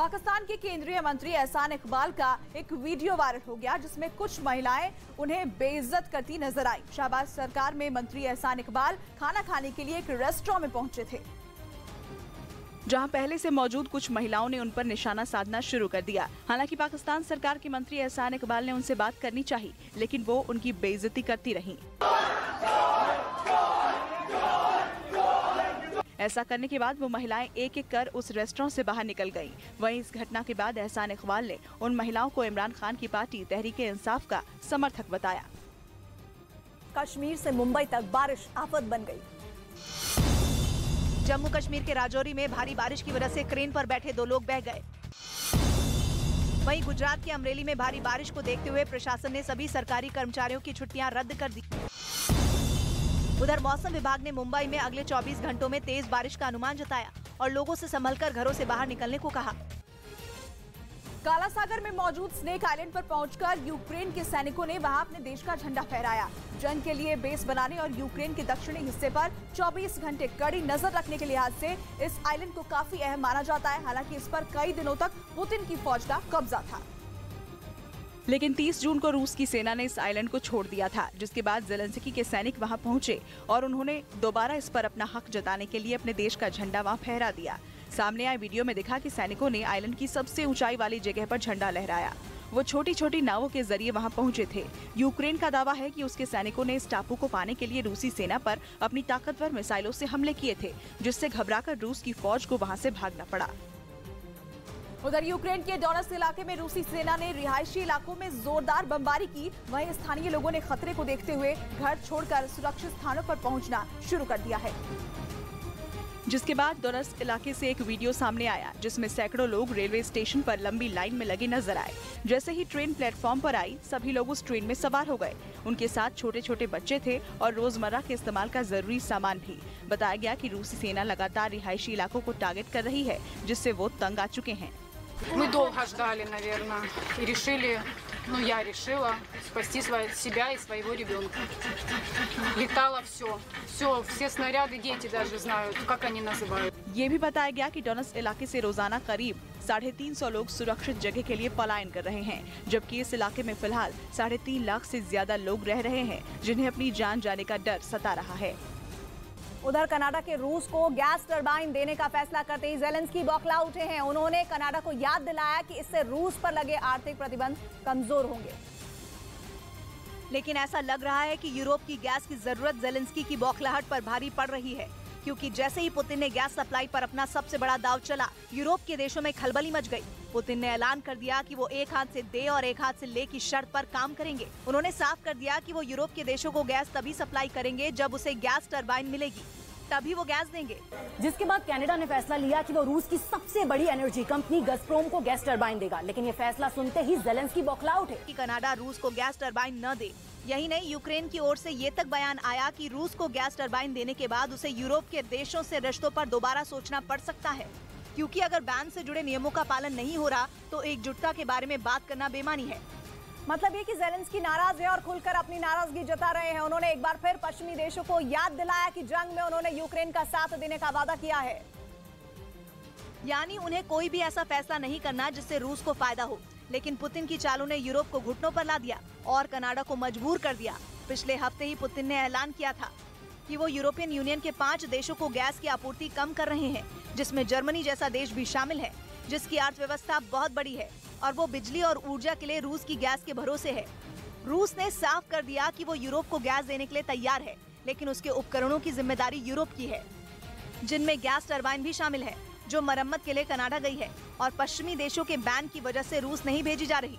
पाकिस्तान के केंद्रीय मंत्री एहसान इकबाल का एक वीडियो वायरल हो गया जिसमें कुछ महिलाएं उन्हें बेइज्जत करती नजर आई। शहबाज सरकार में मंत्री एहसान इकबाल खाना खाने के लिए एक रेस्टोरेंट में पहुंचे थे, जहां पहले से मौजूद कुछ महिलाओं ने उन पर निशाना साधना शुरू कर दिया। हालांकि पाकिस्तान सरकार के मंत्री एहसान इकबाल ने उनसे बात करनी चाहिए, लेकिन वो उनकी बेइज्जती करती रहीं। ऐसा करने के बाद वो महिलाएं एक एक कर उस रेस्टोरेंट से बाहर निकल गईं। वहीं इस घटना के बाद एहसान इकबाल ने उन महिलाओं को इमरान खान की पार्टी तहरीक-ए-इंसाफ का समर्थक बताया। कश्मीर से मुंबई तक बारिश आफत बन गई। जम्मू कश्मीर के राजौरी में भारी बारिश की वजह से क्रेन पर बैठे 2 लोग बह गए। वहीं गुजरात के अमरेली में भारी बारिश को देखते हुए प्रशासन ने सभी सरकारी कर्मचारियों की छुट्टियां रद्द कर दी। उधर मौसम विभाग ने मुंबई में अगले 24 घंटों में तेज बारिश का अनुमान जताया और लोगों से संभलकर घरों से बाहर निकलने को कहा। काला सागर में मौजूद स्नेक आइलैंड पर पहुंचकर यूक्रेन के सैनिकों ने वहां अपने देश का झंडा फहराया। जंग के लिए बेस बनाने और यूक्रेन के दक्षिणी हिस्से पर 24 घंटे कड़ी नजर रखने के लिहाज से इस आइलैंड को काफी अहम माना जाता है। हालांकि इस पर कई दिनों तक पुतिन की फौज का कब्जा था, लेकिन 30 जून को रूस की सेना ने इस आइलैंड को छोड़ दिया था, जिसके बाद ज़ेलेंस्की के सैनिक वहां पहुंचे और उन्होंने दोबारा इस पर अपना हक जताने के लिए अपने देश का झंडा वहां फहरा दिया। सामने आए वीडियो में दिखा कि सैनिकों ने आइलैंड की सबसे ऊंचाई वाली जगह पर झंडा लहराया। वो छोटी छोटी नावों के जरिए वहां पहुंचे थे। यूक्रेन का दावा है कि उसके सैनिकों ने इस टापू को पाने के लिए रूसी सेना पर अपनी ताकतवर मिसाइलों से हमले किए थे, जिससे घबराकर रूस की फौज को वहां से भागना पड़ा। उधर यूक्रेन के डोनेट्स्क इलाके में रूसी सेना ने रिहायशी इलाकों में जोरदार बमबारी की। वहीं स्थानीय लोगों ने खतरे को देखते हुए घर छोड़कर सुरक्षित स्थानों पर पहुंचना शुरू कर दिया है। जिसके बाद डोनेट्स्क इलाके से एक वीडियो सामने आया जिसमें सैकड़ों लोग रेलवे स्टेशन पर लंबी लाइन में लगे नजर आए। जैसे ही ट्रेन प्लेटफॉर्म पर आई, सभी लोग उस ट्रेन में सवार हो गए। उनके साथ छोटे छोटे बच्चे थे और रोजमर्रा के इस्तेमाल का जरूरी सामान भी। बताया गया कि रूसी सेना लगातार रिहायशी इलाकों को टारगेट कर रही है, जिससे वो तंग आ चुके हैं। Мы долго ждали, наверное, и решили, я решила спасти себя и своего ребенка. Летало все снаряды, дети даже знают, как они называют. ये भी बताया गया कि डोनेट्स्क इलाके से रोजाना करीब 350 लोग सुरक्षित जगह के लिए पलायन कर रहे हैं, जबकि इस इलाके में फिलहाल 3.5 लाख से ज्यादा लोग रह रहे हैं, जिन्हें अपनी जान जाने का डर सता रहा है। उधर कनाडा के रूस को गैस टरबाइन देने का फैसला करते ही ज़ेलेंस्की बौखला उठे हैं। उन्होंने कनाडा को याद दिलाया कि इससे रूस पर लगे आर्थिक प्रतिबंध कमजोर होंगे। लेकिन ऐसा लग रहा है कि यूरोप की गैस की जरूरत ज़ेलेंस्की की बौखलाहट पर भारी पड़ रही है, क्योंकि जैसे ही पुतिन ने गैस सप्लाई पर अपना सबसे बड़ा दांव चला, यूरोप के देशों में खलबली मच गई। पुतिन ने ऐलान कर दिया कि वो एक हाथ से दे और एक हाथ से ले की शर्त पर काम करेंगे। उन्होंने साफ कर दिया कि वो यूरोप के देशों को गैस तभी सप्लाई करेंगे जब उसे गैस टरबाइन मिलेगी, तभी वो गैस देंगे। जिसके बाद कनाडा ने फैसला लिया कि वो रूस की सबसे बड़ी एनर्जी कंपनी गज़प्रोम को गैस टरबाइन देगा। लेकिन ये फैसला सुनते ही ज़ेलेंस्की बौखला उठे कि कनाडा रूस को गैस टरबाइन न दे। यही नहीं, यूक्रेन की ओर से ये तक बयान आया कि रूस को गैस टरबाइन देने के बाद उसे यूरोप के देशों से रिश्तों पर दोबारा सोचना पड़ सकता है, क्योंकि अगर बैन से जुड़े नियमों का पालन नहीं हो रहा तो एकजुटता के बारे में बात करना बेमानी है। मतलब ये कि ज़ेलेंस्की नाराज है और खुलकर अपनी नाराजगी जता रहे हैं। उन्होंने एक बार फिर पश्चिमी देशों को याद दिलाया कि जंग में उन्होंने यूक्रेन का साथ देने का वादा किया है। यानी उन्हें कोई भी ऐसा फैसला नहीं करना जिससे रूस को फायदा हो। लेकिन पुतिन की चालों ने यूरोप को घुटनों पर ला दिया और कनाडा को मजबूर कर दिया। पिछले हफ्ते ही पुतिन ने ऐलान किया था कि वो यूरोपियन यूनियन के 5 देशों को गैस की आपूर्ति कम कर रहे हैं, जिसमें जर्मनी जैसा देश भी शामिल है, जिसकी अर्थव्यवस्था बहुत बड़ी है और वो बिजली और ऊर्जा के लिए रूस की गैस के भरोसे है। रूस ने साफ कर दिया कि वो यूरोप को गैस देने के लिए तैयार है, लेकिन उसके उपकरणों की जिम्मेदारी यूरोप की है, जिनमें गैस टरबाइन भी शामिल है, जो मरम्मत के लिए कनाडा गई है और पश्चिमी देशों के बैन की वजह से रूस नहीं भेजी जा रही,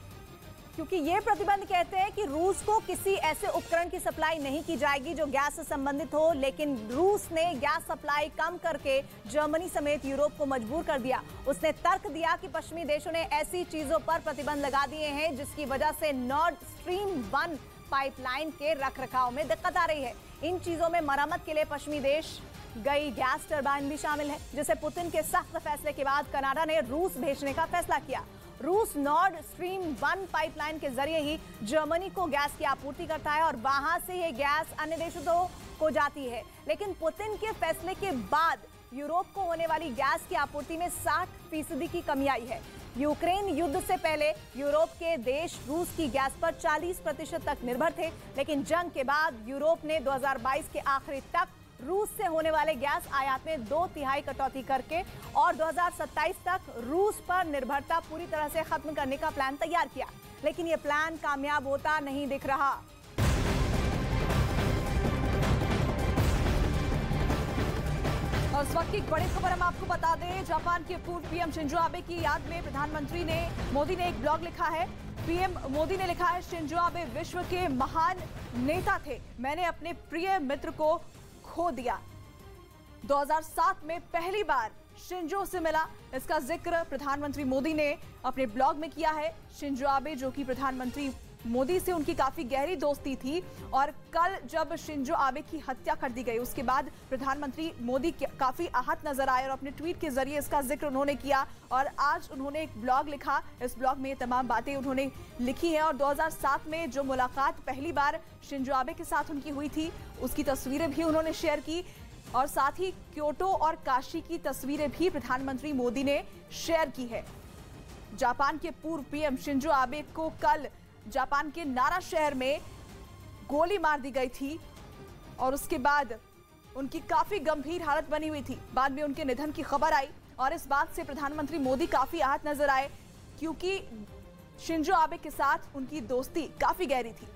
क्योंकि ये प्रतिबंध कहते हैं कि रूस को किसी ऐसे उपकरण की सप्लाई नहीं की जाएगी जो गैस से संबंधित हो। लेकिन रूस ने गैस सप्लाई कम करके जर्मनी समेत यूरोप को मजबूर कर दिया। उसने तर्क दिया कि पश्चिमी देशों ने ऐसी चीजों पर प्रतिबंध लगा दिए हैं जिसकी वजह से नॉर्ड स्ट्रीम 1 पाइपलाइन के रखरखाव में दिक्कत आ रही है। इन चीजों में मरम्मत के लिए पश्चिमी देश गई गैस टरबाइन भी शामिल है, जिसे पुतिन के सख्त फैसले के बाद कनाडा ने रूस भेजने का फैसला किया। रूस नॉर्ड स्ट्रीम 1 पाइपलाइन के जरिए ही जर्मनी को गैस की आपूर्ति करता है और वहां से ये गैस अन्य देशों को जाती है। लेकिन पुतिन के फैसले के बाद यूरोप को होने वाली गैस की आपूर्ति में 60% की कमी आई है। यूक्रेन युद्ध से पहले यूरोप के देश रूस की गैस पर 40% तक निर्भर थे, लेकिन जंग के बाद यूरोप ने 2022 के आखिरी तक रूस से होने वाले गैस आयात में 2/3 कटौती करके और 2027 तक रूस पर निर्भरता पूरी तरह से खत्म करने का प्लान तैयार किया, लेकिन ये प्लान कामयाब होता नहीं दिख रहा। और इस वक्त की एक बड़ी खबर हम आपको बता दें, जापान के पूर्व पीएम शिंजो आबे की याद में प्रधानमंत्री मोदी ने एक ब्लॉग लिखा है। पीएम मोदी ने लिखा है, शिंजो आबे विश्व के महान नेता थे, मैंने अपने प्रिय मित्र को खो दिया। 2007 में पहली बार शिंजो से मिला, इसका जिक्र प्रधानमंत्री मोदी ने अपने ब्लॉग में किया है। शिंजो आबे जो कि प्रधानमंत्री मोदी से उनकी काफी गहरी दोस्ती थी, और कल जब शिंजो आबे की हत्या कर दी गई उसके बाद प्रधानमंत्री मोदी काफी आहत नजर आए और अपने ट्वीट के जरिए इसका जिक्र उन्होंने किया। और आज उन्होंने एक ब्लॉग लिखा, इस ब्लॉग में ये तमाम बातें उन्होंने लिखी हैं। और 2007 में जो मुलाकात पहली बार शिंजो आबे के साथ उनकी हुई थी उसकी तस्वीरें भी उन्होंने शेयर की, और साथ ही क्योटो और काशी की तस्वीरें भी प्रधानमंत्री मोदी ने शेयर की है। जापान के पूर्व पीएम शिंजो आबे को कल जापान के नारा शहर में गोली मार दी गई थी, और उसके बाद उनकी काफी गंभीर हालत बनी हुई थी। बाद में उनके निधन की खबर आई और इस बात से प्रधानमंत्री मोदी काफी आहत नजर आए, क्योंकि शिंजो आबे के साथ उनकी दोस्ती काफी गहरी थी।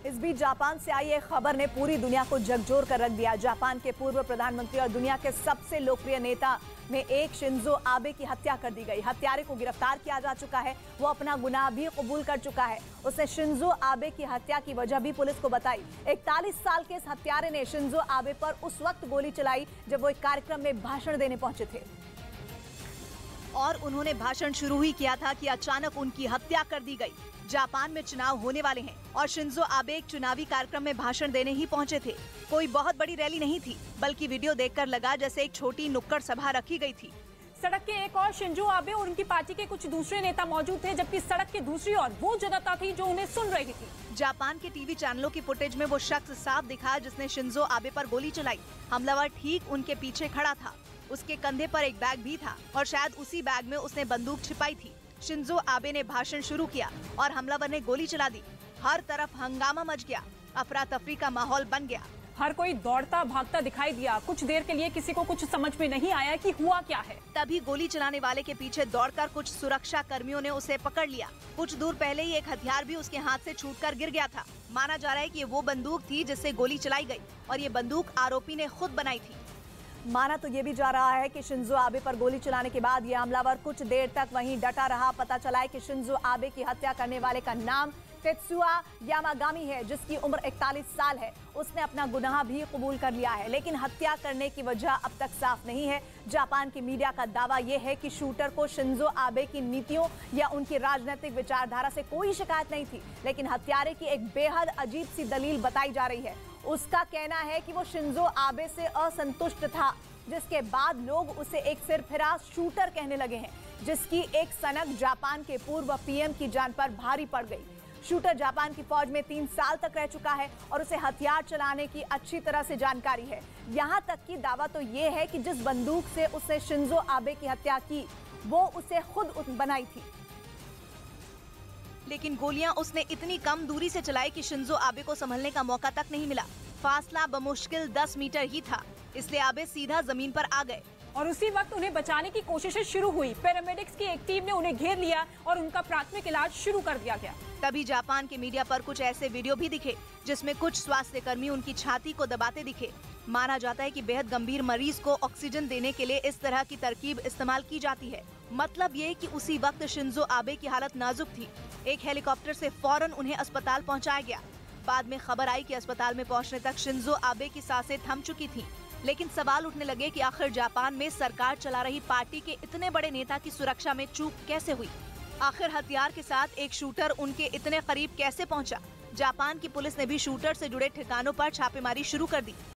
इस बीच जापान से आई एक खबर ने पूरी दुनिया को झकझोर कर रख दिया। जापान के पूर्व प्रधानमंत्री और दुनिया के सबसे लोकप्रिय नेता में एक शिंजो आबे की हत्या कर दी गई। हत्यारे को गिरफ्तार किया जा चुका है, वो अपना गुनाह भी कबूल कर चुका है। उसने शिंजो आबे की हत्या की वजह भी पुलिस को बताई। 41 साल के इस हत्यारे ने शिंजो आबे पर उस वक्त गोली चलाई जब वो एक कार्यक्रम में भाषण देने पहुंचे थे, और उन्होंने भाषण शुरू ही किया था कि अचानक उनकी हत्या कर दी गई। जापान में चुनाव होने वाले हैं और शिंजो आबे एक चुनावी कार्यक्रम में भाषण देने ही पहुंचे थे। कोई बहुत बड़ी रैली नहीं थी, बल्कि वीडियो देखकर लगा जैसे एक छोटी नुक्कड़ सभा रखी गई थी। सड़क के एक और शिंजो आबे और उनकी पार्टी के कुछ दूसरे नेता मौजूद थे, जबकि सड़क के दूसरी ओर वो जनता थी जो उन्हें सुन रही थी। जापान के टीवी चैनलों की फुटेज में वो शख्स साफ दिखा जिसने शिंजो आबे पर गोली चलाई। हमलावर ठीक उनके पीछे खड़ा था, उसके कंधे पर एक बैग भी था और शायद उसी बैग में उसने बंदूक छिपाई थी। शिंजो आबे ने भाषण शुरू किया और हमलावर ने गोली चला दी। हर तरफ हंगामा मच गया, अफरा तफरी का माहौल बन गया। हर कोई दौड़ता भागता दिखाई दिया। कुछ देर के लिए किसी को कुछ समझ में नहीं आया कि हुआ क्या है। तभी गोली चलाने वाले के पीछे दौड़कर कुछ सुरक्षा कर्मियों ने उसे पकड़ लिया। कुछ दूर पहले ही एक हथियार भी उसके हाथ से छूटकर गिर गया था। माना जा रहा है कि ये वो बंदूक थी जिससे गोली चलाई गई और ये बंदूक आरोपी ने खुद बनाई थी। माना तो ये भी जा रहा है कि शिंजो आबे पर गोली चलाने के बाद ये हमलावर कुछ देर तक वहीं डटा रहा। पता चला है कि शिंजो आबे की हत्या करने वाले का नाम तेत्सुआ यामागामी है, जिसकी उम्र 41 साल है। उसने अपना गुनाह भी कबूल कर लिया है, लेकिन हत्या करने की वजह अब तक साफ नहीं है। जापान की मीडिया का दावा यह है कि शूटर को शिंजो आबे की नीतियों या उनकी राजनीतिक विचारधारा से कोई शिकायत नहीं थी, लेकिन हत्यारे की एक बेहद अजीब सी दलील बताई जा रही है। उसका कहना है कि वो शिंजो आबे से असंतुष्ट था, जिसके बाद लोग उसे एक सिरफिराज शूटर कहने लगे हैं, जिसकी एक सनक जापान के पूर्व पीएम की जान पर भारी पड़ गई। शूटर जापान की फौज में 3 साल तक रह चुका है और उसे हथियार चलाने की अच्छी तरह से जानकारी है। यहाँ तक कि दावा तो ये है कि जिस बंदूक से उसने शिंजो आबे की हत्या की वो उसे खुद बनाई थी, लेकिन गोलियां उसने इतनी कम दूरी से चलाई कि शिंजो आबे को संभलने का मौका तक नहीं मिला। फासला बमुश्किल 10 मीटर ही था, इसलिए आबे सीधा जमीन पर आ गए और उसी वक्त उन्हें बचाने की कोशिशें शुरू हुई। पैरामेडिक्स की एक टीम ने उन्हें घेर लिया और उनका प्राथमिक इलाज शुरू कर दिया गया। तभी जापान के मीडिया पर कुछ ऐसे वीडियो भी दिखे जिसमें कुछ स्वास्थ्य कर्मी उनकी छाती को दबाते दिखे। माना जाता है कि बेहद गंभीर मरीज को ऑक्सीजन देने के लिए इस तरह की तरकीब इस्तेमाल की जाती है। मतलब ये कि उसी वक्त शिंजो आबे की हालत नाजुक थी। एक हेलीकॉप्टर से फौरन उन्हें अस्पताल पहुंचाया गया। बाद में खबर आई कि अस्पताल में पहुंचने तक शिंजो आबे की सांसें थम चुकी थीं। लेकिन सवाल उठने लगे कि आखिर जापान में सरकार चला रही पार्टी के इतने बड़े नेता की सुरक्षा में चूक कैसे हुई? आखिर हथियार के साथ एक शूटर उनके इतने करीब कैसे पहुंचा? जापान की पुलिस ने भी शूटर से जुड़े ठिकानों पर छापेमारी शुरू कर दी।